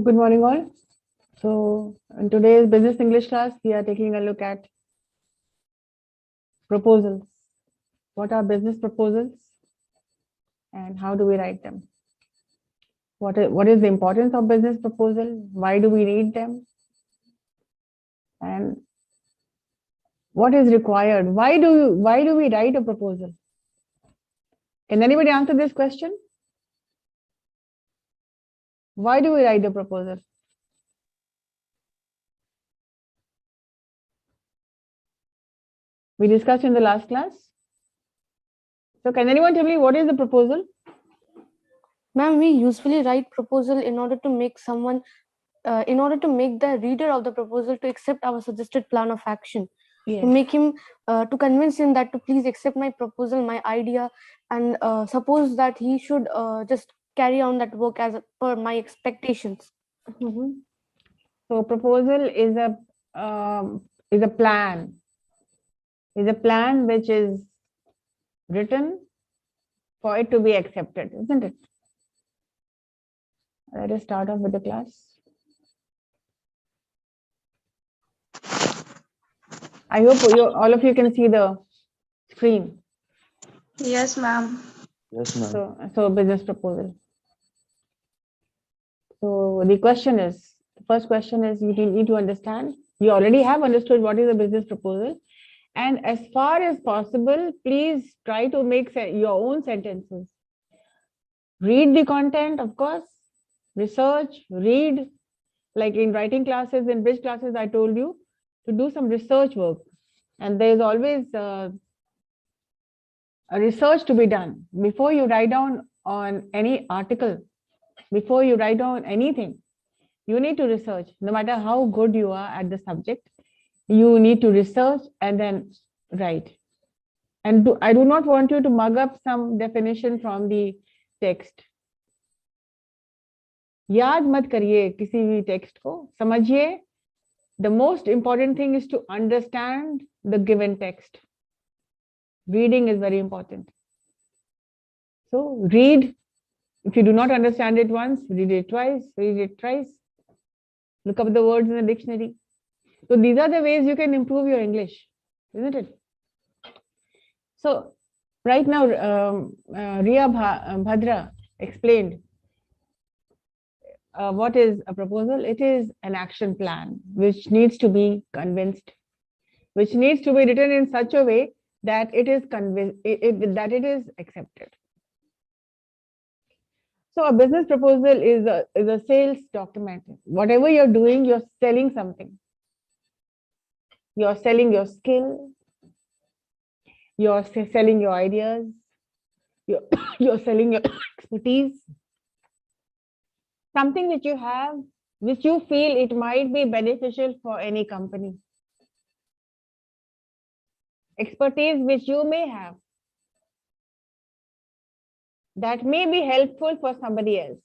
Good morning, all. So, in today's business English class, we are taking a look at proposals. What are business proposals and how do we write them? What is the importance of business proposal? Why do we need them? And what is required? Why do we write a proposal? Can anybody answer this question? Why do we write a proposal? We discussed in the last class. So can anyone tell me what is the proposal? Ma'am, we usually write proposal in order to make someone, in order to make the reader of the proposal to accept our suggested plan of action. Yes. To make him, to convince him that to please accept my proposal, my idea, and suppose that he should just carry on that work as per my expectations. Mm-hmm. So proposal is a plan. Is a plan which is written for it to be accepted, isn't it? Let us start off with the class. I hope all of you can see the screen. Yes, ma'am. Yes, ma'am. So business proposal. So the first question is you need to understand. You already have understood what is a business proposal. And as far as possible, please try to make your own sentences. Read the content, of course, research, read. Like in writing classes, in bridge classes, I told you to do some research work. And there's always a research to be done. Before you write down on any article, before you write down anything, you need to research. No matter how good you are at the subject, you need to research and then write. And I do not want you to mug up some definition from the text. याद मत करिए किसी भी text को, समझिए. The most important thing is to understand the given text. Reading is very important. So read. If you do not understand it once, read it twice, read it thrice. Look up the words in the dictionary. So these are the ways you can improve your English, isn't it? So right now, Aryabhata explained what is a proposal. It is an action plan which needs to be convinced, which needs to be written in such a way that it is that it is accepted. So a business proposal is a sales document. Whatever you're doing, you're selling something. You're selling your skill. You're selling your ideas. You're selling your expertise. Something which you have, which you feel it might be beneficial for any company. Expertise which you may have, that may be helpful for somebody else.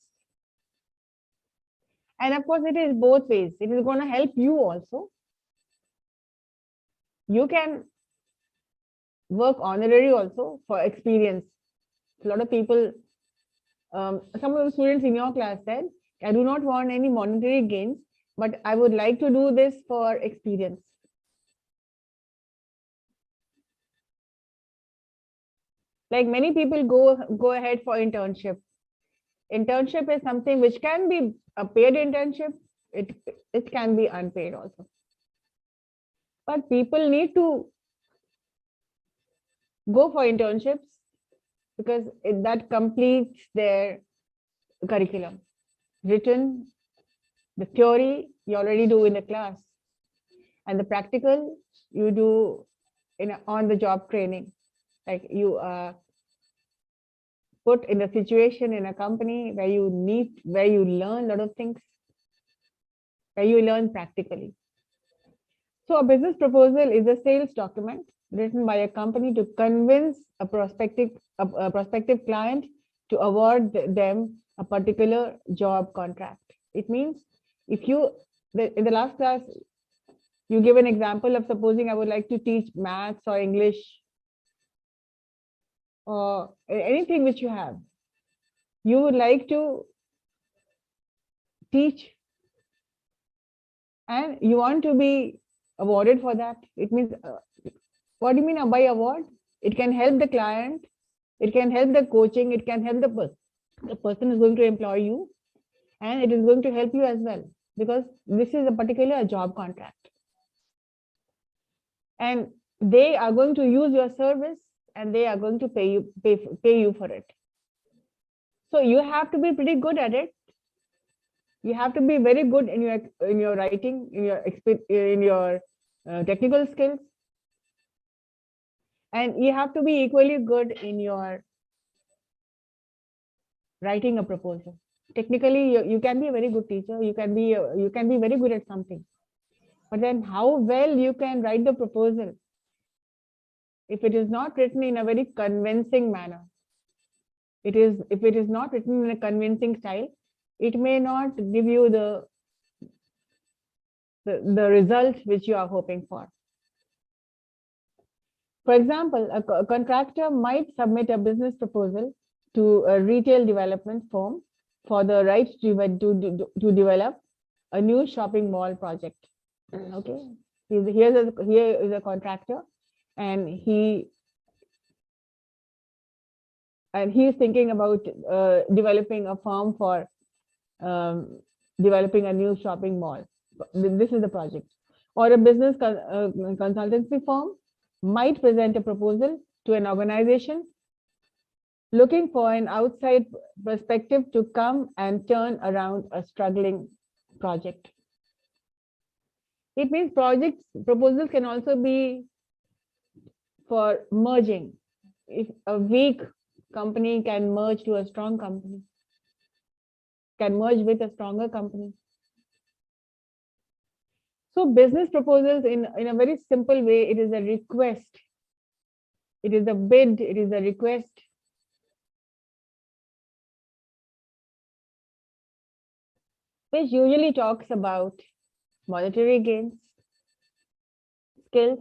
And of course, it is both ways. It is going to help you also. You can work honorary also for experience. A lot of people, some of the students in your class said, I do not want any monetary gains, but I would like to do this for experience. Like many people go ahead for internship. Internship is something which can be a paid internship. It can be unpaid also. But people need to go for internships because that completes their curriculum. Written, the theory you already do in the class, and the practical you do in on-the-job training. Like you are put in a situation in a company where you learn a lot of things, where you learn practically. So a business proposal is a sales document written by a company to convince a prospective client to award them a particular job contract. It means if you, in the last class, you give an example of supposing I would like to teach maths or English or anything which you have. You would like to teach and you want to be awarded for that. It means, what do you mean by award? It can help the client, it can help the coaching, it can help the person is going to employ you, and it is going to help you as well, because this is a particular job contract. And they are going to use your service and they are going to pay you for it. So you have to be pretty good at it. You have to be very good in your writing, in your technical skills, and you have to be equally good in your writing a proposal. Technically, you can be a very good teacher. You can be very good at something, but then how well you can write the proposal, if it is not written in a very convincing manner, if it is not written in a convincing style, it may not give you the result which you are hoping for. For example, a contractor might submit a business proposal to a retail development firm for the right to develop a new shopping mall project. Okay, here is a contractor, and he is thinking about developing a firm for developing a new shopping mall. This is the project. Or a business consultancy firm might present a proposal to an organization looking for an outside perspective to come and turn around a struggling project. It means proposals can also be for merging. If a weak company can merge to a strong company, can merge with a stronger company. So business proposals, in a very simple way, it is a request. It is a bid, it is a request. Which usually talks about monetary gains, skills,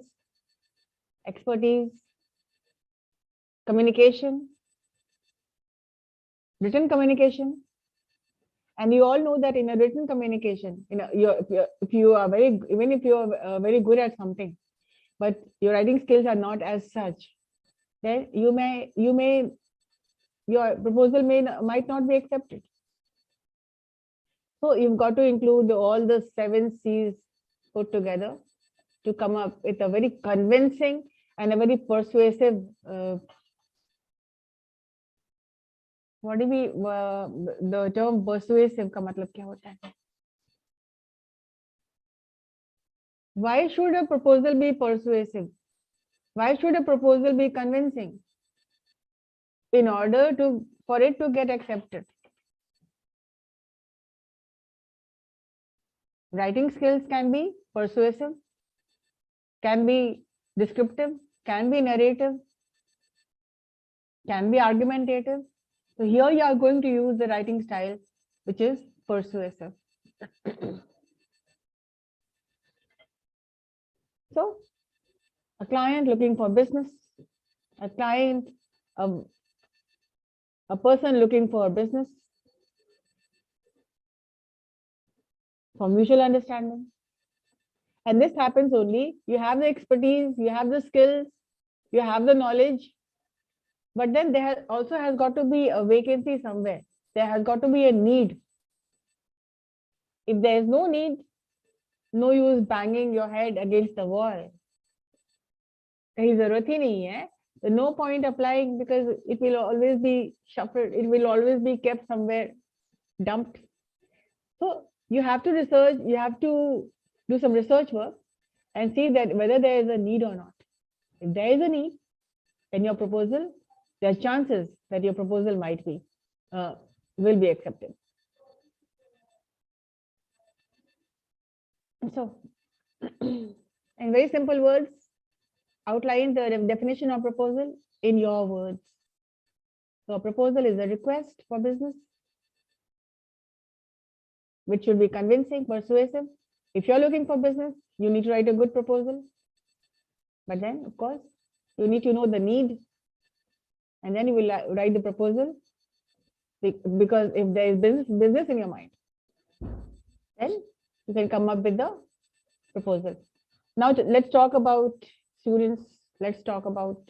expertise, communication, written communication. And you all know that in a written communication, if you are very good at something, but your writing skills are not as such, then your proposal might not be accepted. So you've got to include all the 7 C's put together to come up with a very convincing and a very persuasive. What do we the term persuasive का मतलब क्या होता है? Why should a proposal be persuasive? Why should a proposal be convincing? In order for it to get accepted. Writing skills can be persuasive, can be descriptive, can be narrative, can be argumentative. So here you are going to use the writing style which is persuasive. So a client looking for business, a client, a person looking for business, for mutual understanding. And this happens only, you have the expertise, you have the skills, you have the knowledge, but then there also has got to be a vacancy somewhere. There has got to be a need. If there is no need, no use banging your head against the wall. कहीं जरूरत ही नहीं है no point applying because it will always be shuffled. It will always be kept somewhere dumped. So you have to research, you have to do some research work and see that whether there is a need or not. If there is a need, then your proposal, there are chances that your proposal might be, will be accepted. So, in very simple words, outline the definition of proposal in your words. So a proposal is a request for business, which should be convincing, persuasive. If you're looking for business, you need to write a good proposal. But then, of course, you need to know the need, and then you will write the proposal. Because if there is business in your mind, then you can come up with the proposal. Now let's talk about students. Let's talk about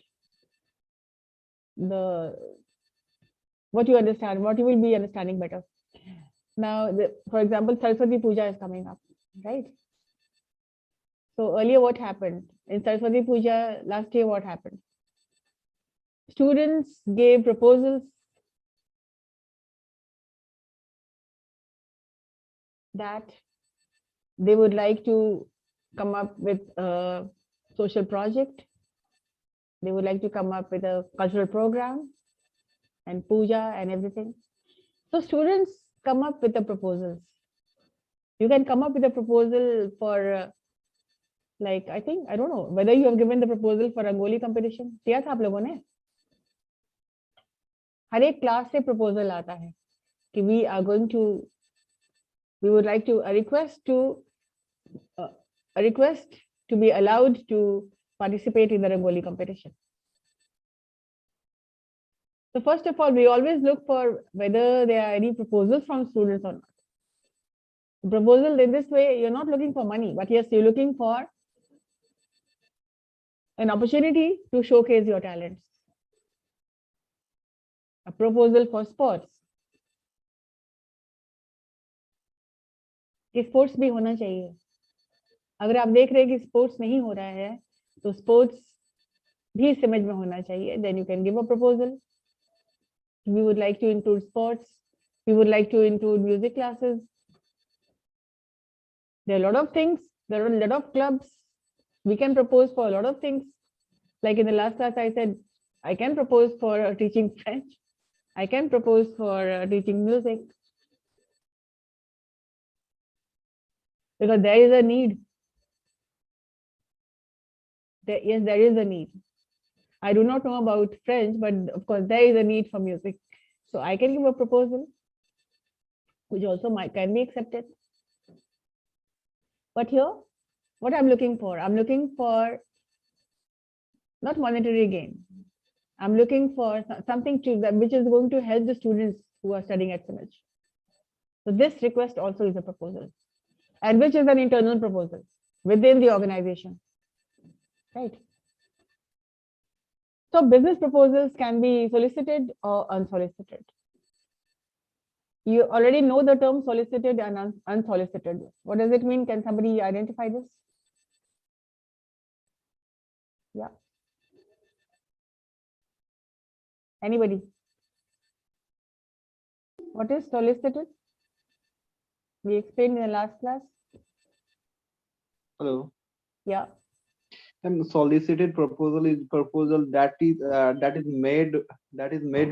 what you understand, what you will be understanding better. Now, for example, Saraswati Puja is coming up, right? So earlier, what happened in Saraswati Puja last year? What happened? Students gave proposals that they would like to come up with a social project. They would like to come up with a cultural program and puja and everything. So students come up with the proposals. You can come up with a proposal for like, I don't know whether you have given the proposal for Rangoli competition. किया था आप लोगों ने? हर एक class से proposal आता है कि we would like to request to be allowed to participate in the Rangoli competition. So first of all, we always look for whether there are any proposals from students or not. The proposal in this way, you're not looking for money, but yes, you're looking for an opportunity to showcase your talents. A proposal for sports. कि sports भी होना चाहिए. अगर आप देख रहे हैं कि स्पोर्ट्स नहीं हो रहा है, तो स्पोर्ट्स भी CIMAGE में होना चाहिए. Then you can give a proposal. We would like to include sports. We would like to include music classes. There are a lot of things. There are a lot of clubs. We can propose for a lot of things. Like in the last class, I said, I can propose for teaching French. I can propose for teaching music. Because there is a need. Yes, there is a need. I do not know about French, but of course there is a need for music. So I can give a proposal, which also can be accepted. But here, what I'm looking for not monetary gain. I'm looking for something which is going to help the students who are studying at CIMAGE. So this request also is a proposal, and which is an internal proposal within the organization, right? So business proposals can be solicited or unsolicited. You already know the term solicited and unsolicited. What does it mean? Can somebody identify this? Yeah. Anybody? What is solicited? We explained in the last class. Hello. Yeah. And solicited proposal is proposal that is made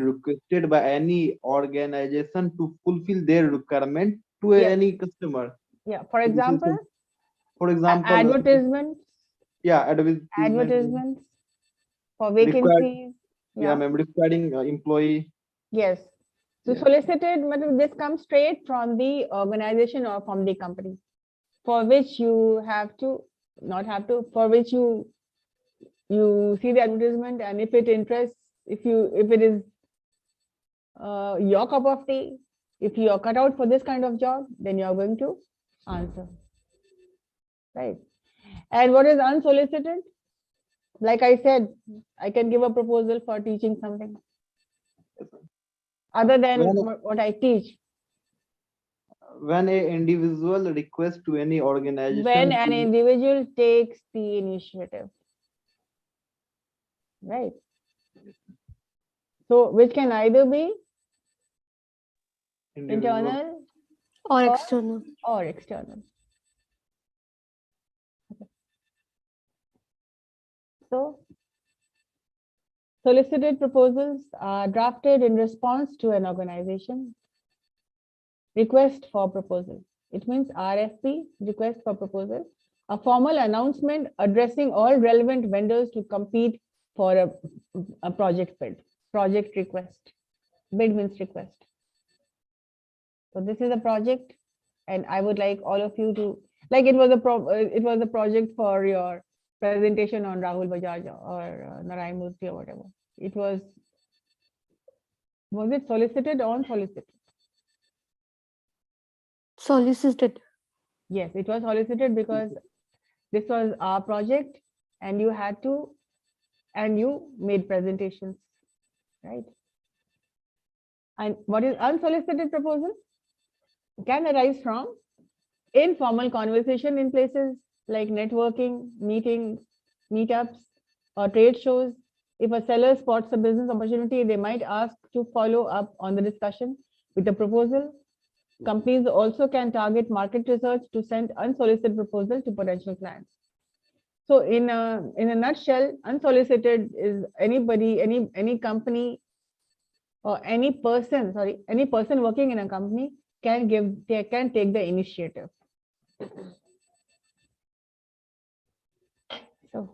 requested by any organization to fulfill their requirement to any customer. Yeah. For example, advertisements. Yeah, advertisements for vacancies. Requiring employee. Yes. So solicited, this comes straight from the organization or from the company, for which you for which you see the advertisement, and if it interests, if it is your cup of tea, if you are cut out for this kind of job, then you are going to answer, right? And what is unsolicited? Like I said, I can give a proposal for teaching something other than what I teach. When an individual requests to any organization. When an individual takes the initiative, right? So which can either be Individual. internal Or external. or external. Okay. So solicited proposals are drafted in response to an organization request for proposal. It means RFP, request for proposal, a formal announcement addressing all relevant vendors to compete for a project bid. Project request. Bid means request. So this is a project, and I would like all of you to, like it was a project for your presentation on Rahul Bajaj or Narayan Murthy or whatever. It was it solicited or unsolicited? Solicited. Yes, it was solicited because this was our project and you had to, and you made presentations, right? And what is unsolicited proposal? Can arise from informal conversation in places like networking, meetings, meetups, or trade shows. If a seller spots a business opportunity, they might ask to follow up on the discussion with a proposal. Companies also can target market research to send unsolicited proposal to potential clients. So in a nutshell, unsolicited is anybody, any company or any person working in a company can take the initiative. So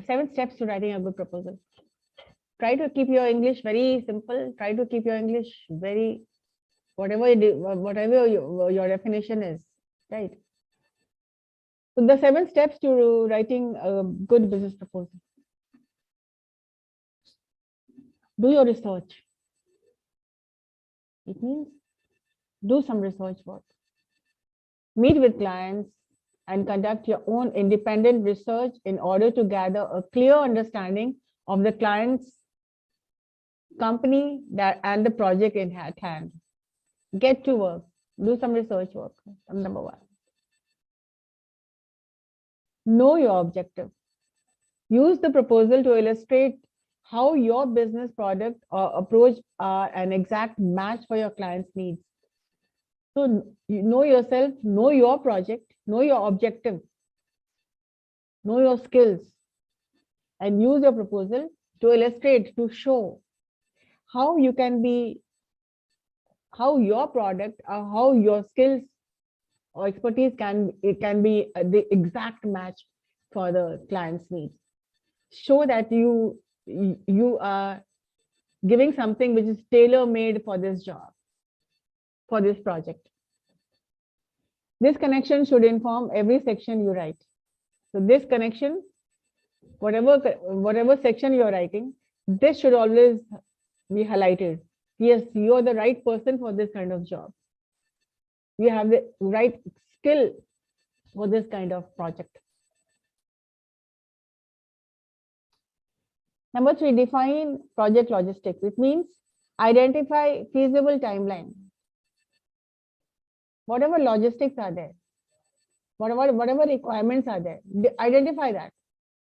7 steps to writing a good proposal. Try to keep your English very simple. Try to keep your English very, whatever your definition is, right? So the 7 steps to writing a good business proposal. Do your research. It means do some research work. Meet with clients and conduct your own independent research in order to gather a clear understanding of the client's company and the project in hand. Get to work. Do some research work. Number 1. Know your objective. Use the proposal to illustrate how your business product or approach are an exact match for your client's needs. So you know yourself, know your project, know your objective, know your skills, and use your proposal to illustrate, to show how you can be, how your product or how your skills or expertise can be the exact match for the client's needs. Show that you are giving something which is tailor-made for this job, for this project. This connection should inform every section you write. So this connection, whatever section you're writing, this should always be highlighted. Yes, you're the right person for this kind of job. You have the right skill for this kind of project. Number 3, define project logistics. It means identify feasible timeline. Whatever logistics are there, whatever requirements are there, identify that.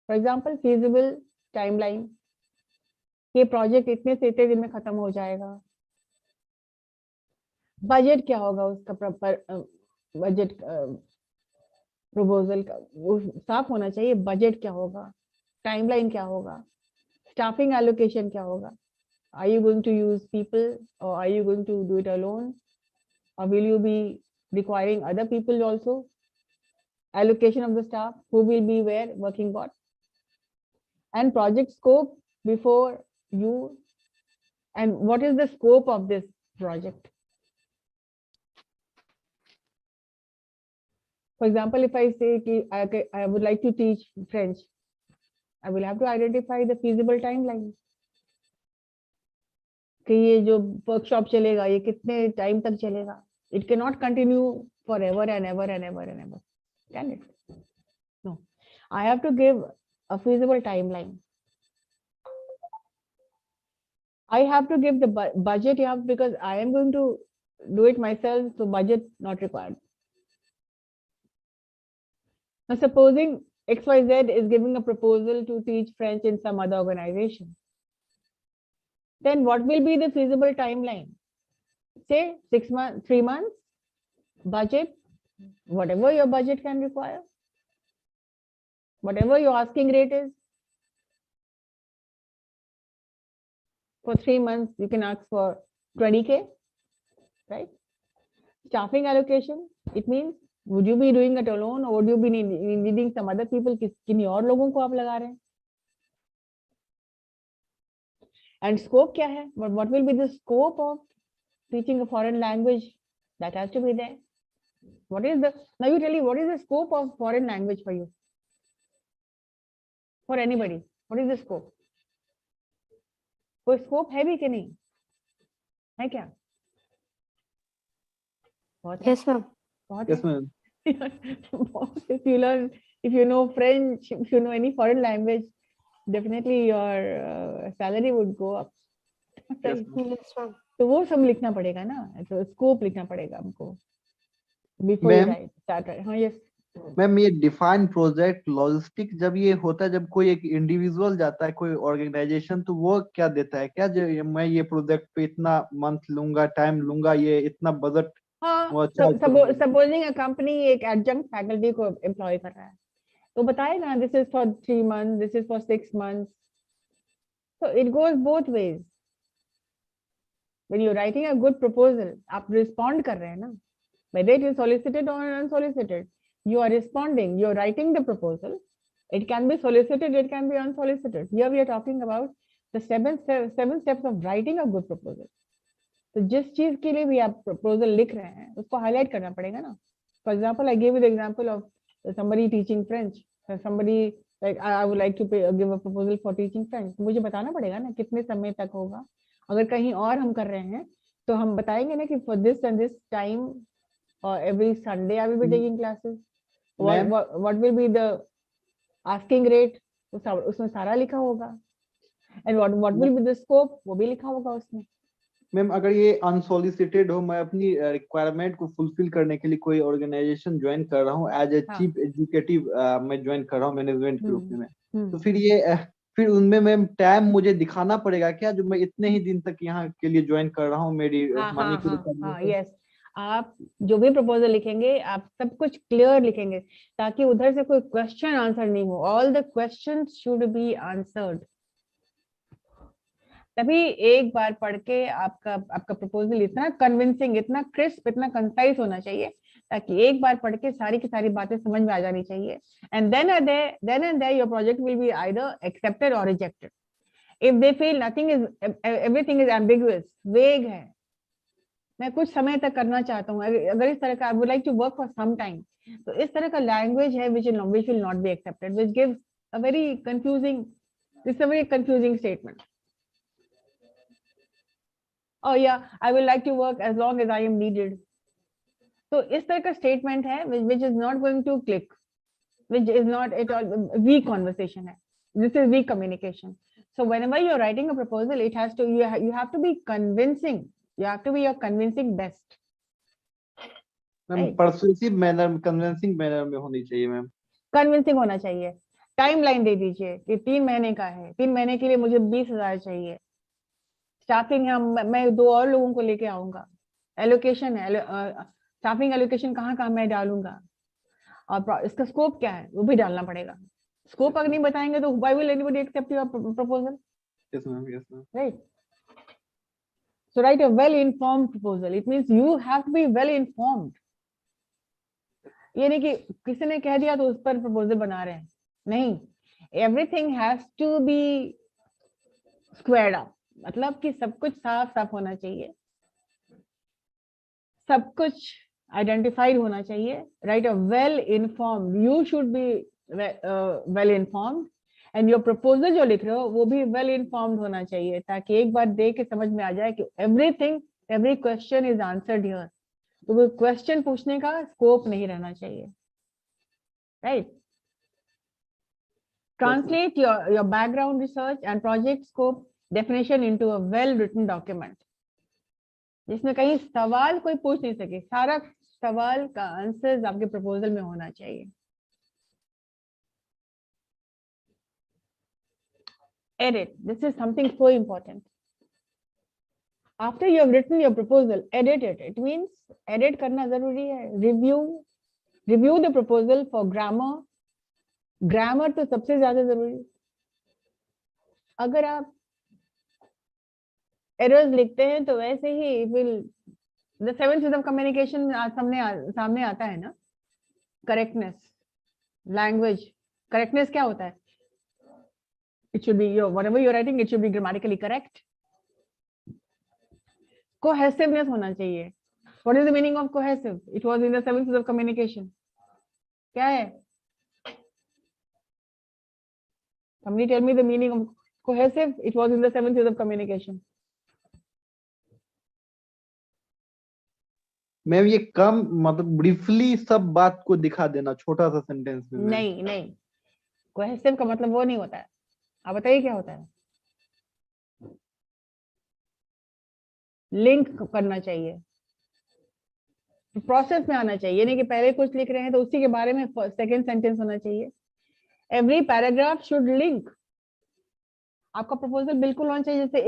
For example, feasible timeline. ये project इतने से इतने दिन में खत्म हो जाएगा. Budget क्या होगा उसका, proper budget proposal का वो साफ होना चाहिए. Budget क्या होगा, timeline क्या होगा, staffing allocation क्या होगा. Are you going to use people or are you going to do it alone, or will you be requiring other people also? Allocation of the staff, who will be where, working what, and project scope before you, and what is the scope of this project. For example, if I say I would like to teach French, I will have to identify the feasible timeline. कि ये जो workshop चलेगा ये कितने time तक चलेगा. It cannot continue forever and ever and ever and ever, can it? No, I have to give a feasible timeline. I have to give the budget, because I am going to do it myself, so budget not required. Now, supposing XYZ is giving a proposal to teach French in some other organization. Then what will be the feasible timeline? Say 6 months, 3 months, budget, whatever your budget can require, whatever your asking rate is. For 3 months, you can ask for 20K, right? Staffing allocation, it means, would you be doing it alone or would you be needing some other people? किन्हीं और लोगों को आप लगा रहे हैं? And scope क्या है? What will be the scope of teaching a foreign language? That has to be there. What is the, now you tell me, what is the scope of foreign language for you? For anybody, what is the scope? कोई scope है भी कि नहीं? है क्या? Yes, ma'am. Yes, ma'am. If you learn, if you know French, if you know any foreign language, definitely your salary would go up. Yes, ma'am. Yes, ma'am. तो वो सब लिखना पड़ेगा ना, तो स्कोप लिखना पड़ेगा हमको before you Ma'am, start write. हाँ, yes. मैम ये डिफाइन प्रोजेक्ट लॉजिस्टिक जब ये होता है, जब कोई एक इंडिविजुअल जाता है कोई ऑर्गेनाइजेशन, तो वो क्या देता है? क्या जो मैं ये प्रोजेक्ट पे इतना मंथ लूंगा, टाइम लूंगा, ये इतना बजट हाँ, वो चार्ज करूंगा? सपोजिंग अ कंपनी एक एडजंक्ट फैकल्टी को एम्प्लॉय कर रहा है, तो बताएगा this is for 3 months, this is for 6 months. So it goes both ways. When you're writing a good proposal, आप respond कर रहे हैं ना, whether it is solicited or unsolicited, you are responding, you're writing the proposal. It can be solicited, it can be unsolicited. Here we are talking about the seven steps of writing a good proposal. तो जिस चीज के लिए भी आप proposal लिख रहे हैं उसको highlight करना पड़ेगा ना. For example, I gave you the example of somebody teaching French. Somebody like I would like to give a proposal for teaching French. मुझे बताना पड़ेगा ना कितने समय तक होगा. अगर कहीं और हम कर रहे हैं तो हम बताएंगे ना कि for this and this time or every Sunday I will be taking classes. What will be the asking rate? उसमें सारा लिखा होगा. And what will be the scope? वो भी लिखा होगा उसमें. मैम अगर ये अनसोलिसिटेड हो, मैं अपनी रिक्वायरमेंट को फुलफिल करने के लिए कोई ऑर्गेनाइजेशन ज्वाइन कर रहा हूँ, एज ए चीफ एजुकेटिव मैं ज्वाइन कर रहा हूँ मैनेजमेंट ग्रुप में, तो फिर उनमें मैम टाइम मुझे दिखाना पड़ेगा क्या, जो मैं इतने ही दिन तक यहाँ के लिए ज्वाइन कर रहा हूँ मेरी मनी की रिक्वायरमेंट? यस, आप जो भी प्रपोजल लिखेंगे आप सब कुछ क्लियर लिखेंगे ताकि उधर से कोई क्वेश्चन आंसर नहीं हो. All the questions should be answered. तभी एक बार पढ़ के आपका प्रपोजल इतना कन्विंसिंग, इतना क्रिस्प, इतना कंसाइज होना चाहिए ताकि एक बार पढ़ के सारी की सारी बातें समझ में आ जानी चाहिए. And then and there your project will be either accepted or rejected. If they feel nothing is, everything is ambiguous, vague है, मैं कुछ समय तक करना चाहता हूँ, अगर इस तरह का I would like to work for some time, तो इस तरह का लैंग्वेज है which will not be accepted, which gives a very confusing, it's a very confusing statement. Oh yeah, I will like to work as long as I am needed. तो इस तरह का statement है which is not going to click, which is not at all, weak conversation है. This is weak communication. So whenever you're writing a proposal, it has to, you have to be convincing. You have to be your convincing best. Ma'am persuasive manner, convincing manner में होनी चाहिए ma'am. Convincing होना चाहिए. Timeline दे दीजिए कि 3 महीने का है, 3 महीने के लिए मुझे 20,000 चाहिए. स्टाफिंग है, मैं 2 और लोगों को लेके आऊंगा. एलोकेशन है, स्टाफिंग एलोकेशन कहाँ मैं डालूंगा, और इसका स्कोप क्या है वो भी डालना पड़ेगा. स्कोप अगर नहीं बताएंगे तो why will anybody accept your proposal? Yes ma'am, yes ma'am. Right. So write a well-informed proposal. It means you have to be well-informed. ये नहीं कि किसी ने कह दिया तो उस पर प्रपोजल बना रहे हैं, नहीं. Everything has to be squared up. मतलब कि सब कुछ साफ साफ होना चाहिए, सब कुछ आइडेंटिफाइड होना चाहिए. Right a well informed, you should be well informed, and your proposal जो लिख रहे हो वो भी वेल इन्फॉर्म्ड होना चाहिए ताकि एक बार देख के समझ में आ जाए कि everything, every question is answered here. तो वो क्वेश्चन पूछने का स्कोप नहीं रहना चाहिए. Right. Translate your background research and project scope definition into a well written document जिसमें कहीं सवाल कोई पूछ नहीं सके. सारा सवाल का आंसर्स आपके प्रपोजल में होना चाहिए. edit. This is something so important. After you have written your proposal, edit it. It means edit karna zaruri hai. Review the proposal for grammar. Grammar तो सबसे ज्यादा जरूरी. अगर आप errors लिखते हैं तो वैसे ही will the seven C's of communication सामने आता है ना. Correctness, language. Correctness क्या होता है? It should be whatever you're writing, it should be grammatically correct. Cohesiveness होना चाहिए. What is the meaning of cohesive? It was in the seven C's of communication. क्या है? Somebody tell me the meaning of cohesive. It was in the seven C's of communication. Ma'am ये कम मतलब briefly सब बात को दिखा देना छोटा सा सेंटेंस में. नहीं कोहेसिव का मतलब वो नहीं होता है. आप बताइए क्या होता है? लिंक करना चाहिए, प्रोसेस में आना चाहिए. नहीं कि पहले कुछ लिख रहे हैं तो उसी के बारे में सेकंड सेंटेंस होना चाहिए. Every paragraph should link. आपका प्रपोजल बिल्कुल होना चाहिए जैसे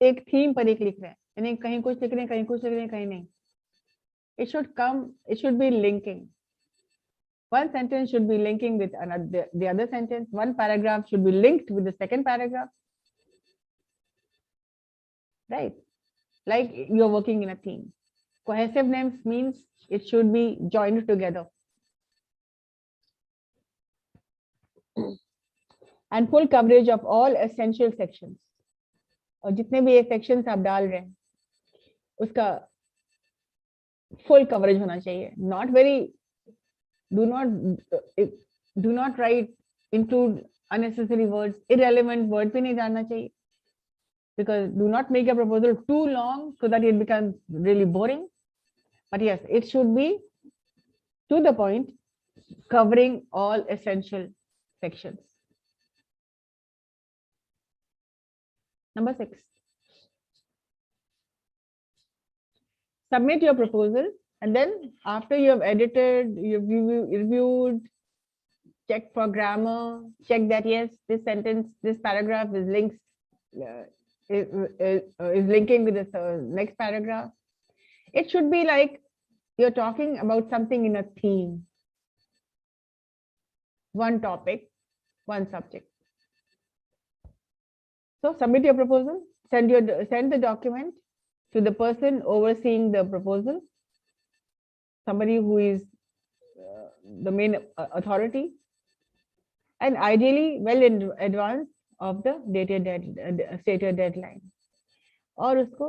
एक थीम पर एक लिख रहे हैं, यानी कहीं कुछ लिख रहे हैं, कहीं कुछ लिख रहे हैं, कहीं नहीं. It should be linking. One sentence should be linking with the other sentence. One paragraph should be linked with the second paragraph. Right? Like you're working in a theme. Cohesiveness means it should be joined together. And full coverage of all essential sections. और जितने भी ये sections आप डाल रहे हैं, उसका full coverage होना चाहिए. Not very. Do not write include unnecessary words. Irrelevant words भी नहीं डालना चाहिए. Because do not make a proposal too long so that it becomes really boring. But yes, it should be to the point, covering all essential sections. Number 6. Submit your proposal, and then after you have edited, you've reviewed, checked for grammar, check that yes, this sentence, this paragraph is links is linking with this next paragraph. It should be like you're talking about something in a theme. One topic, one subject. So submit your proposal, send the document to the person overseeing the proposal, somebody who is the main authority, and ideally well in advance of the stated deadline. और उसको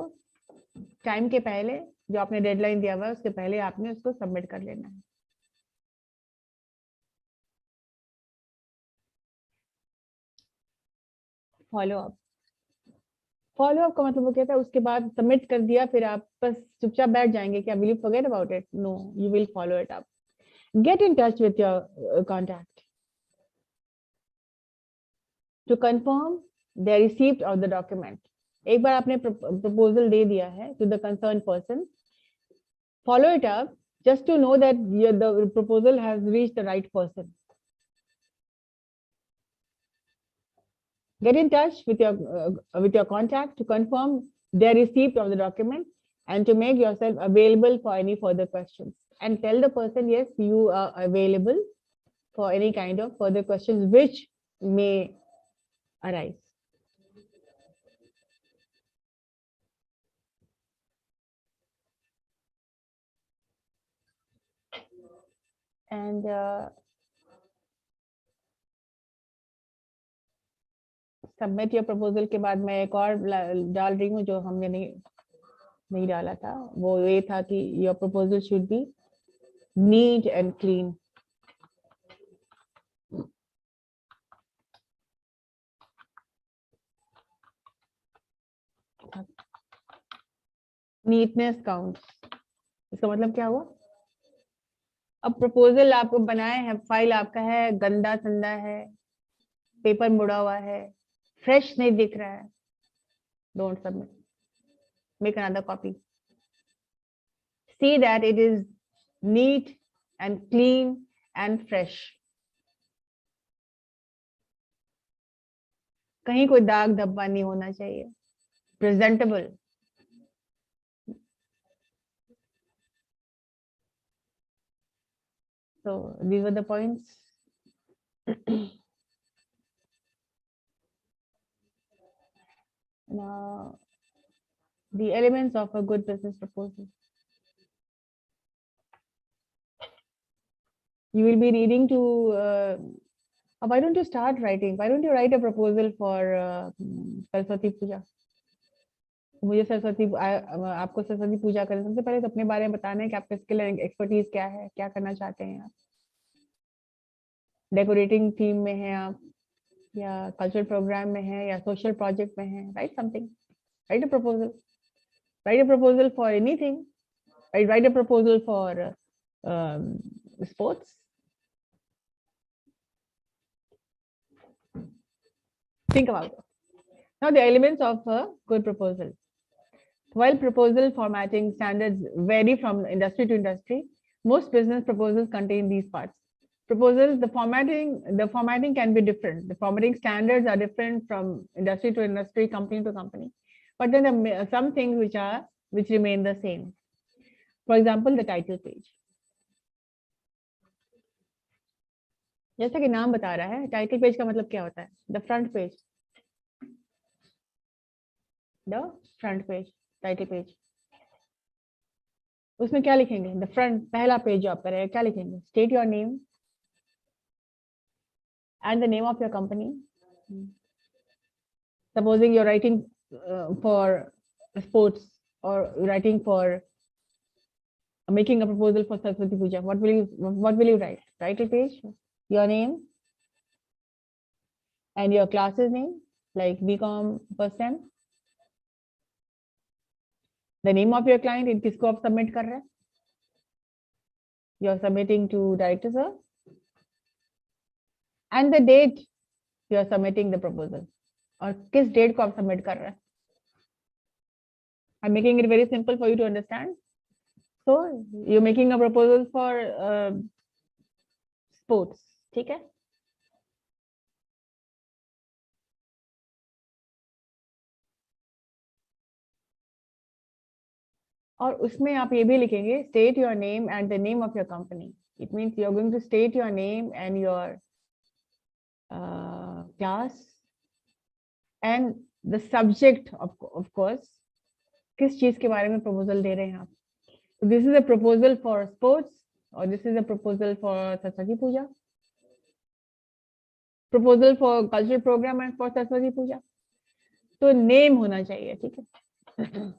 time के पहले, जो आपने deadline दिया हुआ है उसके पहले आपने उसको सबमिट कर लेना है. फॉलो अप का मतलब वो कहता है उसके बाद सबमिट कर दिया, फिर आप बस चुपचाप बैठ जाएंगे क्या? Will you forget about it? No, you will follow it up. Get in touch with your contact to confirm the receipt of the document. एक बार आपने प्रपोजल दे दिया है to the concern person, follow it up just to know that the proposal has reached the right person. Get in touch with your contact to confirm their receipt of the document and to make yourself available for any further questions. And tell the person, yes, you are available for any kind of further questions which may arise. And submit your proposal के बाद मैं एक और डाल रही हूँ जो हमने नहीं डाला था. वो ये था कि your proposal should be neat and clean. Neatness counts. इसका मतलब क्या हुआ? अब प्रपोजल आपको बनाए हैं, फाइल आपका है, गंदा संदा है, पेपर मुड़ा हुआ है, फ्रेश नहीं दिख रहा है, don't submit. Make another copy. See that it is neat and clean and fresh. कहीं कोई दाग धब्बा नहीं होना चाहिए, presentable. So these were the points. Now, the elements of a good business proposal. You will be needing to. Why don't you start writing? Why don't you write a proposal for Saraswati Puja? मुझे सरस्वती आपको सरस्वती पूजा करने सबसे पहले तो अपने बारे में बताना है कि आपका स्किल एंड एक्सपर्टीज क्या है, क्या करना चाहते हैं आप. डेकोरेटिंग थीम में है आप, या कल्चरल प्रोग्राम में है, या सोशल प्रोजेक्ट में है. Right something, right a proposal. Right a proposal for anything. Right a proposal for sports. Think about it. Now the elements of a good proposal. While proposal formatting standards vary from industry to industry, most business proposals contain these parts. Proposals, the formatting can be different. The formatting standards are different from industry to industry, company to company. But then there are some things which remain the same. For example, the title page. जैसा कि नाम बता रहा है, title page का मतलब क्या होता है? The front page. The front page, title page. उसमें क्या लिखेंगे? द फ्रंट, पहला पेज जो आप करेंगे, क्या लिखेंगे? State your name and the name of your company. Supposing you're writing for sports, or writing for making a proposal for Saraswati Puja, what will you write? Title page, your name and your class's name, like BCom first sem. The name of your client, in किसको आप submit कर रहे हैं? You're submitting to director sir. And the date you are submitting the proposal, और किस date को आप submit कर रहे हैं. I'm making it very simple for you to understand. So you're making a proposal for sports, ठीक है? और उसमें आप ये भी लिखेंगे, state your name and the name of your company. It means you're going to state your name and your class and the subject of course, किस चीज के बारे में proposal दे रहे हैं आप. So this is a proposal for sports, or this is a proposal for Saraswati Puja. Proposal for cultural program and for Saraswati Puja. तो name होना चाहिए, ठीक है?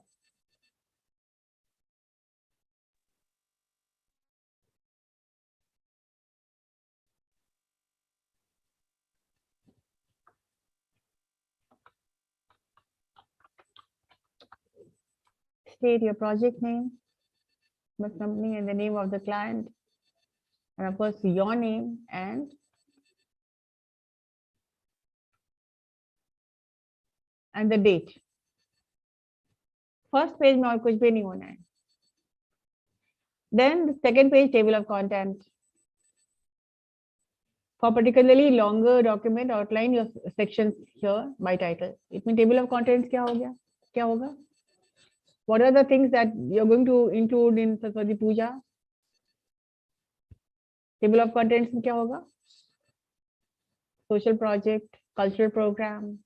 State your project name, the company and the name of the client, and of course your name and the date. First page में और कुछ भी नहीं होना है. Then the second page, table of content. For particularly longer document, outline your sections here by title. It means table of contents क्या हो गया? क्या होगा? What are the things that you're going to include in Saraswati Puja? Table of contents में क्या होगा? Social project, cultural program,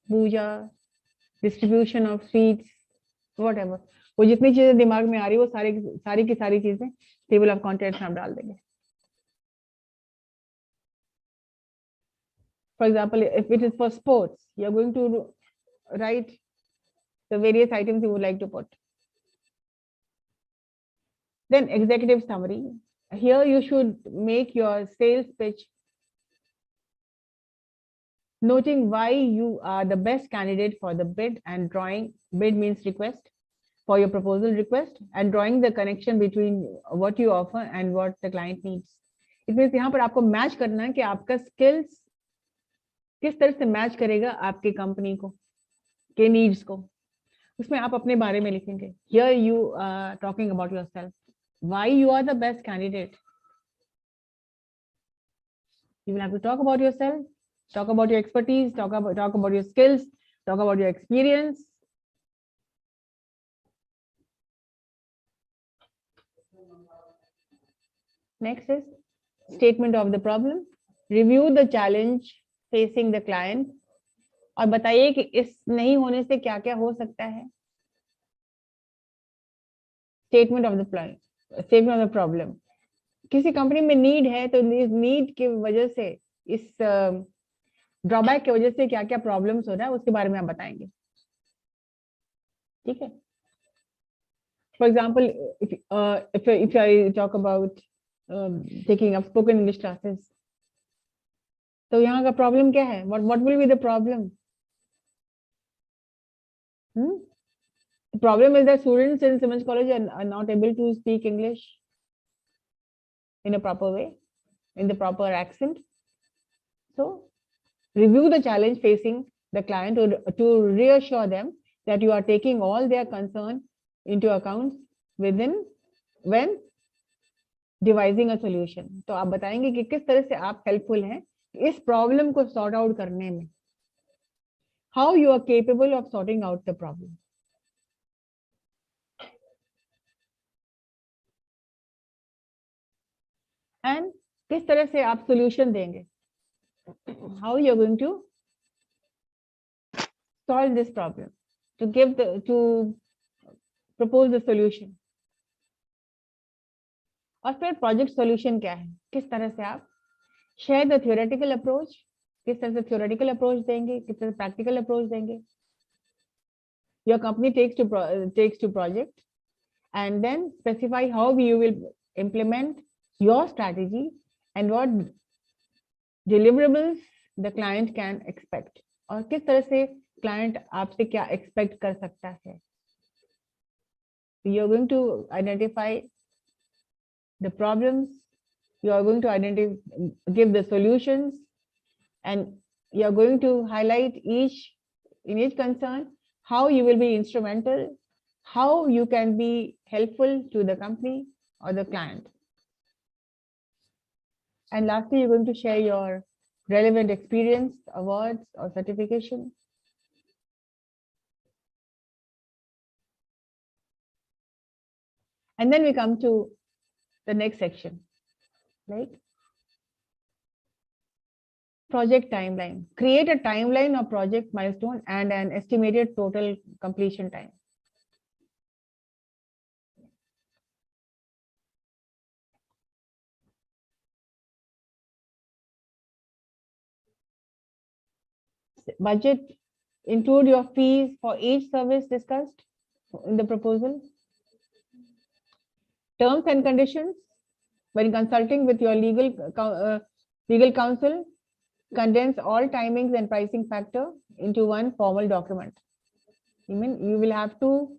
puja, distribution of sweets, whatever. वो जितनी चीजें दिमाग में आ रही है, वो सारी की सारी चीजें टेबल ऑफ कंटेंट्स में आप डाल देंगे. For example, if it is for sports, you're going to write the various items you would like to put. Then executive summary. Here you should make your sales pitch, noting why you are the best candidate for the bid, and drawing, bid means request, for your proposal request, and drawing the connection between what you offer and what the client needs. It means यहाँ पर आपको match करना है कि आपका skills किस तरह से मैच करेगा आपकी कंपनी को, के नीड्स को. उसमें आप अपने बारे में लिखेंगे. Here you are talking about yourself. Why you are the best candidate. You will have to talk about yourself Talk about your expertise, talk about your skills, talk about your experience. Next is statement of the problem. Review the challenge facing the client. और बताइए कि इस नहीं होने से क्या क्या हो सकता है. Statement of the problem. किसी कंपनी में नीड है तो इस नीड की वजह से, इस ड्रॉबैक की वजह से क्या क्या प्रॉब्लम्स हो रहा है उसके बारे में आप बताएंगे. ठीक है. For example, if I talk about taking up spoken English classes, तो यहाँ का प्रॉब्लम क्या है? What will be the problem? The problem is that students in CIMAGE College are not able to speak English in a proper way, in the proper accent. So review the challenge facing the client to reassure them that you are taking all their concern into account when devising a solution. तो आप बताएंगे कि किस तरह से आप helpful हैं इस problem को sort out करने में. How you are capable of sorting out the problem. And किस तरह से आप solution देंगे. How you are going to solve this problem, to propose the solution. और फिर project solution क्या है, किस तरह से आप share the theoretical approach, किस तरह से theoretical approach देंगे, किस तरह से practical approach देंगे. Your company takes to project and then specify how you will implement your strategy and what deliverables the client can expect. और किस तरह से client आपसे क्या expect कर सकता है. You are going to identify the problems, you are going to give the solutions, and you are going to highlight in each concern how you will be instrumental, how you can be helpful to the company or the client. And lastly, you're going to share your relevant experience, awards, or certification. And then we come to the next section, right? Project timeline. Create a timeline of project milestone and an estimated total completion time. Budget. Include your fees for each service discussed in the proposal. Terms and conditions. When consulting with your legal counsel, condense all timings and pricing factor into one formal document. You will have to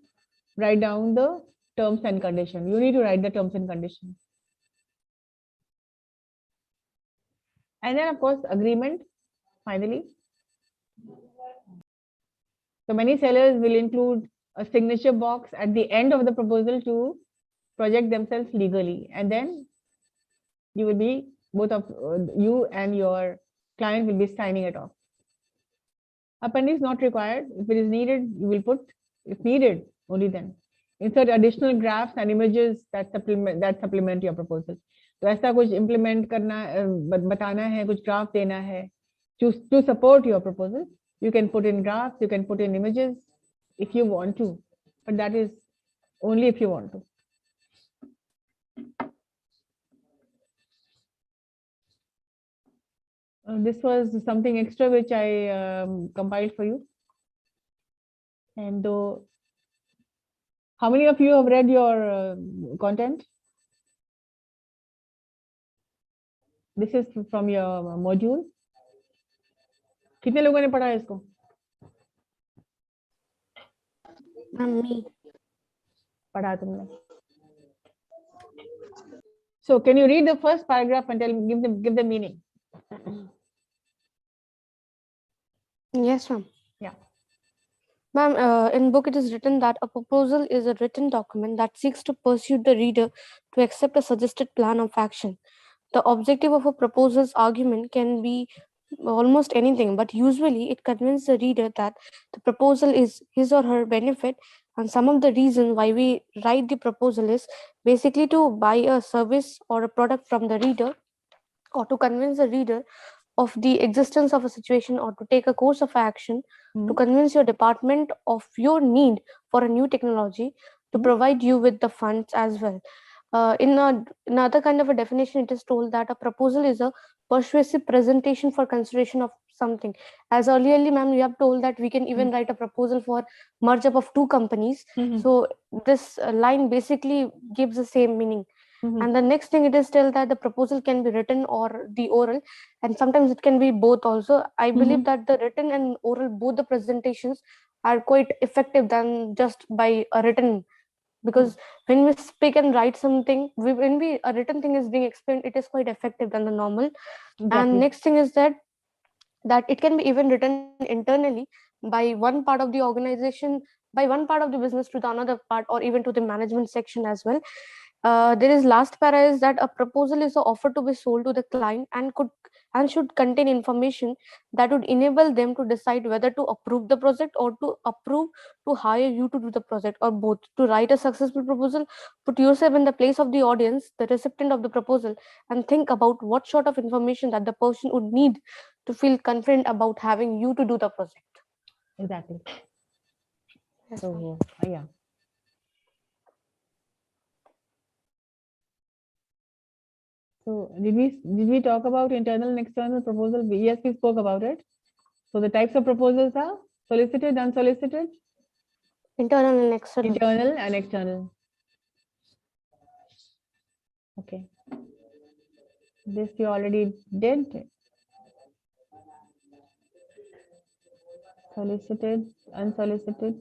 write down the terms and conditions. You need to write the terms and conditions. And then, of course, agreement, finally. So many sellers will include a signature box at the end of the proposal to project themselves legally. And then you will be, both of you and your client will be signing it off. Appendix not required. If it is needed, you will put, if needed, only then. Insert additional graphs and images that supplement your proposal. तो ऐसा कुछ implement करना, बताना है, कुछ graph देना है, to support your proposal. You can put in graphs, you can put in images if you want to, but that is only if you want to. This was something extra which I compiled for you. And how many of you have read your content? This is from your module. कितने लोगों ने पढ़ा है इसको? Me. पढ़ा तुमने? So can you read the first paragraph and give the meaning? Yes, ma'am. Yeah. Ma'am, in book it is written that a proposal is a written document that seeks to persuade the reader to accept a suggested plan of action. The objective of a proposal's argument can be almost anything, but usually it convinces the reader that the proposal is his or her benefit. And some of the reason why we write the proposal is basically to buy a service or a product from the reader, or to convince the reader of the existence of a situation, or to take a course of action, to convince your department of your need for a new technology, to provide you with the funds as well. In another kind of a definition, it is told that a proposal is a persuasive presentation for consideration of something. As earlierly, ma'am, you have told that we can even write a proposal for merge up of two companies. So this line basically gives the same meaning. And the next thing, it is still that the proposal can be written or the oral, and sometimes it can be both also. I believe that the written and oral, both the presentations are quite effective than just by a written, because when we speak and write something, when we a written thing is being explained, it is quite effective than the normal. And next thing is that it can be even written internally by one part of the organization, by one part of the business to the another part, or even to the management section as well. There is last para is that a proposal is an offer to be sold to the client, and should contain information that would enable them to decide whether to approve the project, or to approve to hire you to do the project, or both. To write a successful proposal, put yourself in the place of the audience, the recipient of the proposal, and think about what sort of information that the person would need to feel confident about having you to do the project. Exactly. Yes, So, yeah. So did we talk about internal and external proposal? Yes, we spoke about it. So the types of proposals are solicited, unsolicited, internal and external. internal and external. Okay. This you already did. Solicited, unsolicited.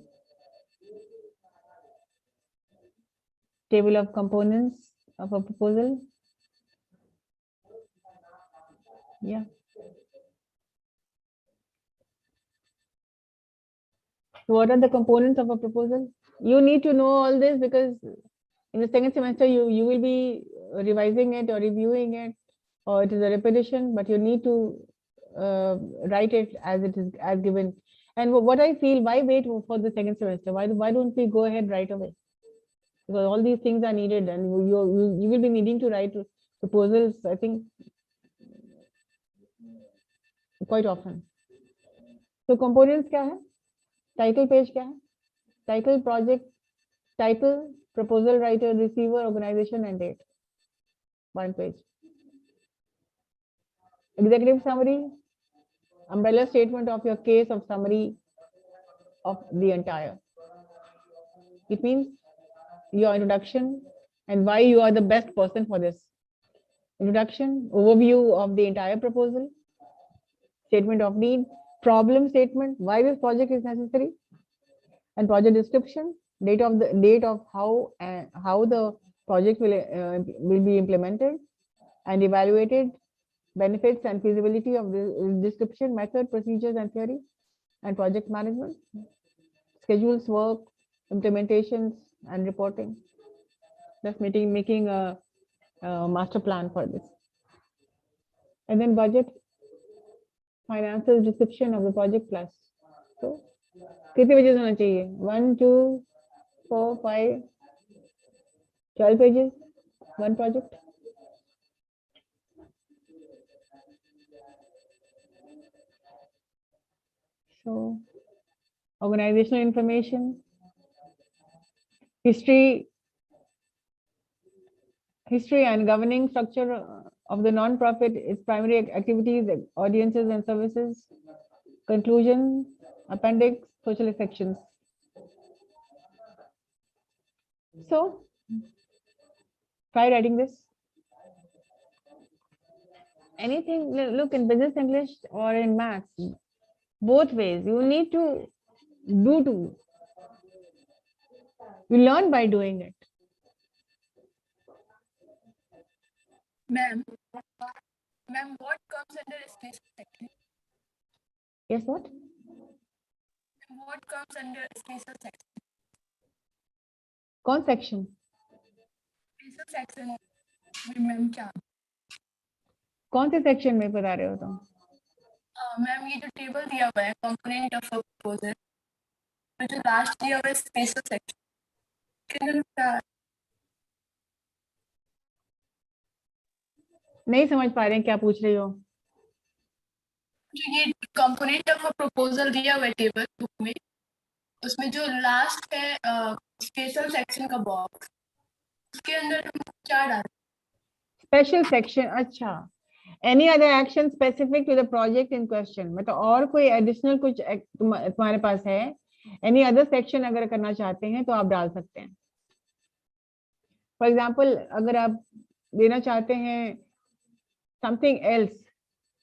Table of components of a proposal. Yeah. So what are the components of a proposal? You need to know all this because in the second semester you will be revising it or reviewing it, or it is a repetition, but you need to write it as it is as given. And what I feel, why wait for the second semester? Why don't we go ahead right away? Because all these things are needed, and you will be needing to write proposals, I think, quite often. So components क्या है? Title page क्या है? Title, project, title, proposal writer, receiver, organization, and date. One page. Executive summary, umbrella statement of your case, of summary of the entire. It means your introduction and why you are the best person for this. Introduction, overview of the entire proposal, statement of need, problem statement, why this project is necessary, and project description, date of how the project will be implemented and evaluated, benefits and feasibility of the description, method, procedures and theory, and project management, schedules, work, implementations and reporting. That's making a master plan for this. And then budget, finances, description of the project plus. So कितने pages होना चाहिए? 1, 2, 4, 5, 12 pages, one project. So organizational information, history and governing structure of the non-profit, its primary activities, audiences and services, conclusion, appendix, social sections. So try writing this. Anything, look, in business English or in maths, both ways, you need to do. You learn by doing it. Ma'am, what comes under special section? Yes, what? What comes under special section? कौन section? Special section में ma'am क्या? कौन से section में बता रहे हो तुम? मैम ये जो टेबल दिया हुआ है कंपोनेंट ऑफ अ प्रपोजल, तो जो लास्ट दिया हुआ है स्पेशल सेक्शन, नहीं समझ पा रहे हैं क्या पूछ रही हो? जो ये कंपोनेंट ऑफ अ प्रपोजल दिया हुआ है टेबल बुक में, उसमें जो लास्ट है स्पेशल सेक्शन का बॉक्स, उसके अंदर हम क्या डालें? स्पेशल सेक्शन, अच्छा। Any other action specific to the project in question, मतलब और कोई एडिशनल कुछ तुम्हारे पास है, एनी अदर सेक्शन अगर करना चाहते हैं तो आप डाल सकते हैं। फॉर एग्जाम्पल अगर आप देना चाहते हैं something else,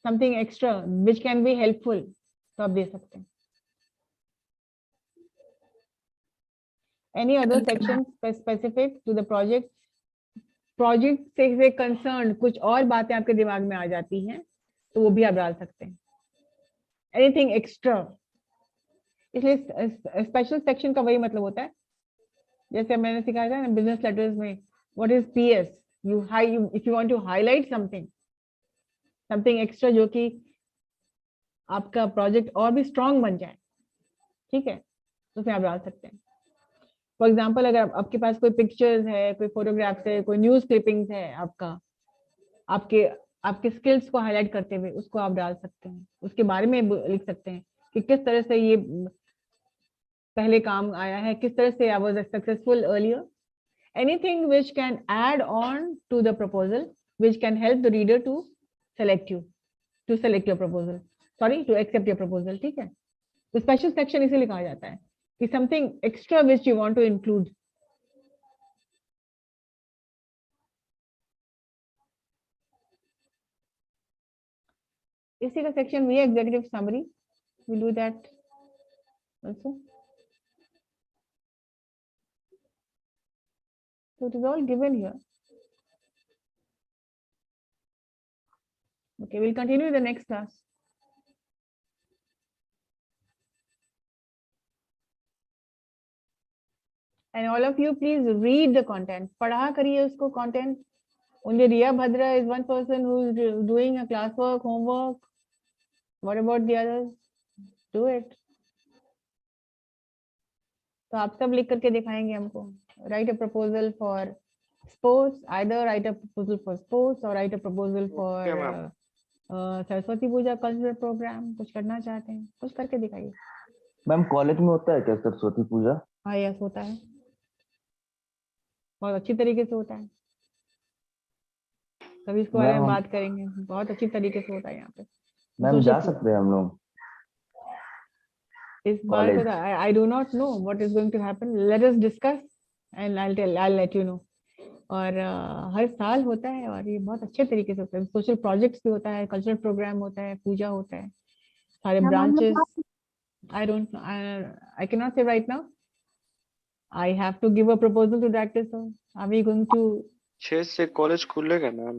something extra which can be helpful, तो आप दे सकते हैं। Any other section specific to the project, project से कंसर्न कुछ और बातें आपके दिमाग में आ जाती हैं तो वो भी आप डाल सकते हैं। एनीथिंग एक्स्ट्रा, इसलिए स्पेशल सेक्शन का वही मतलब होता है, जैसे मैंने सिखाया था ना बिजनेस लेटर्स में, what is PS, if you want to highlight something, something extra जो कि आपका प्रोजेक्ट और भी स्ट्रांग बन जाए, ठीक है, तो उसमें आप डाल सकते हैं। फॉर एग्जाम्पल अगर आपके पास कोई पिक्चर्स है, कोई फोटोग्राफ्स है, कोई न्यूज क्लिपिंग्स है, आपका आपके आपके स्किल्स को हाईलाइट करते हुए उसको आप डाल सकते हैं, उसके बारे में लिख सकते हैं कि किस तरह से ये पहले काम आया है, किस तरह से I was successful earlier, anything which can add on to the proposal, which can help the reader to select you, to select your proposal, sorry to accept your proposal, ठीक है। तो स्पेशल सेक्शन इसीलिए कहा जाता है कि something extra which you want to include. इसी का सेक्शन भी है executive summary, we do that also. So it is all given here. Okay, we'll continue the next class. And all of you, please read the content. पढ़ा करिए उसको content. Only Riya Bhadra is one person who is doing a classwork, homework. What about the others? Do it. तो आप सब लिख करके दिखाएंगे हमको. Write a proposal for sports. Either write a proposal for sports or write a proposal for Saraswati Puja cultural programme. कुछ करना चाहते हैं, कुछ करके दिखाइए. मैम कॉलेज में होता है क्या सरस्वती पूजा? हाँ यस होता है, बहुत अच्छी तरीके से होता है. कभी इसके बारे में बात करेंगे, बहुत अच्छी तरीके से होता है यहाँ पे. मैम जा सकते हैं हम लोग इस बार तो I do not know what is going to happen, let us discuss and I let you know. और हर साल होता है और ये बहुत अच्छे तरीके से होता है. सोशल प्रोजेक्ट्स भी होता है, कल्चरल प्रोग्राम होता है, पूजा होता है, सारे branches. I don't, I can not say right now. I have to give a proposal to director, sir. Are we going to? 6 से कॉलेज खुलेगा मैम.